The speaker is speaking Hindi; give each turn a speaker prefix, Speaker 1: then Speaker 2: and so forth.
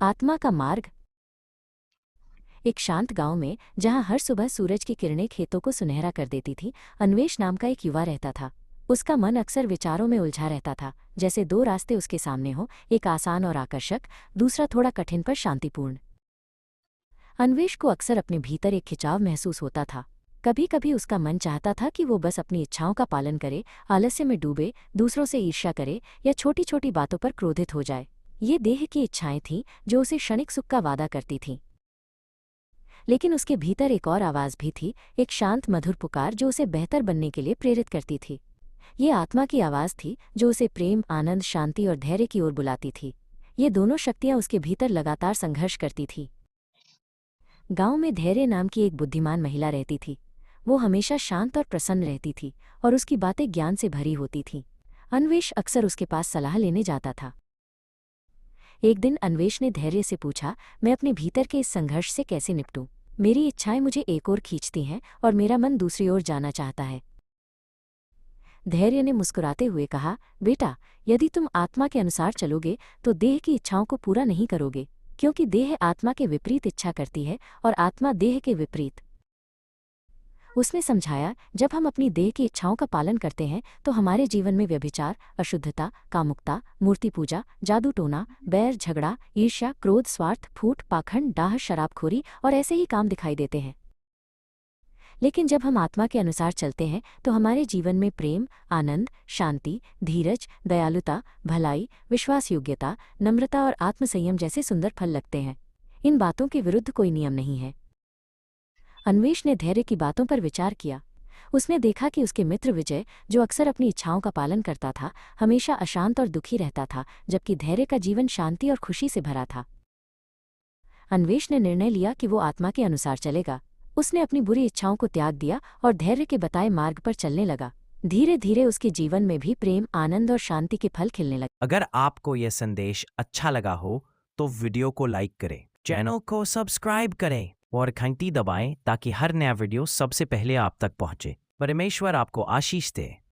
Speaker 1: आत्मा का मार्ग। एक शांत गांव में, जहां हर सुबह सूरज की किरणें खेतों को सुनहरा कर देती थी, अन्वेष नाम का एक युवा रहता था। उसका मन अक्सर विचारों में उलझा रहता था, जैसे दो रास्ते उसके सामने हो, एक आसान और आकर्षक, दूसरा थोड़ा कठिन पर शांतिपूर्ण। अन्वेष को अक्सर अपने भीतर एक खिंचाव महसूस होता था। कभी कभी उसका मन चाहता था कि वो बस अपनी इच्छाओं का पालन करे, आलस्य में डूबे, दूसरों से ईर्ष्या करे या छोटी छोटी बातों पर क्रोधित हो जाए। ये देह की इच्छाएं थीं जो उसे क्षणिक सुख का वादा करती थीं। लेकिन उसके भीतर एक और आवाज़ भी थी, एक शांत मधुर पुकार जो उसे बेहतर बनने के लिए प्रेरित करती थी। ये आत्मा की आवाज़ थी जो उसे प्रेम, आनंद, शांति और धैर्य की ओर बुलाती थी। ये दोनों शक्तियां उसके भीतर लगातार संघर्ष करती थी। गांव में धैर्य नाम की एक बुद्धिमान महिला रहती थी। वो हमेशा शांत और प्रसन्न रहती थी और उसकी बातें ज्ञान से भरी होती थीं। अन्वेष अक्सर उसके पास सलाह लेने जाता था। एक दिन अन्वेष ने धैर्य से पूछा, मैं अपने भीतर के इस संघर्ष से कैसे निपटूं? मेरी इच्छाएं मुझे एक ओर खींचती हैं और मेरा मन दूसरी ओर जाना चाहता है। धैर्य ने मुस्कुराते हुए कहा, बेटा, यदि तुम आत्मा के अनुसार चलोगे तो देह की इच्छाओं को पूरा नहीं करोगे, क्योंकि देह आत्मा के विपरीत इच्छा करती है और आत्मा देह के विपरीत। उसने समझाया, जब हम अपनी देह की इच्छाओं का पालन करते हैं तो हमारे जीवन में व्यभिचार, अशुद्धता, कामुकता, मूर्ति पूजा, जादू टोना, बैर, झगड़ा, ईर्ष्या, क्रोध, स्वार्थ, फूट, पाखंड, डाह, शराबखोरी और ऐसे ही काम दिखाई देते हैं। लेकिन जब हम आत्मा के अनुसार चलते हैं तो हमारे जीवन में प्रेम, आनंद, शांति, धीरज, दयालुता, भलाई, विश्वासयोग्यता, नम्रता और आत्मसंयम जैसे सुंदर फल लगते हैं। इन बातों के विरुद्ध कोई नियम नहीं है। अन्वेष ने धैर्य की बातों पर विचार किया। उसने देखा कि उसके मित्र विजय, जो अक्सर अपनी इच्छाओं का पालन करता था, हमेशा अशांत और दुखी रहता था, जबकि धैर्य का जीवन शांति और खुशी से भरा था। अन्वेष ने निर्णय लिया कि वो आत्मा के अनुसार चलेगा। उसने अपनी बुरी इच्छाओं को त्याग दिया और धैर्य के बताए मार्ग पर चलने लगा। धीरे धीरे उसके जीवन में भी प्रेम, आनंद और शांति के फल खिलने लगे।
Speaker 2: अगर आपको यह संदेश अच्छा लगा हो तो वीडियो को लाइक करें, चैनल को सब्सक्राइब करें और घंटी दबाएं ताकि हर नया वीडियो सबसे पहले आप तक पहुंचे। परमेश्वर आपको आशीष दे।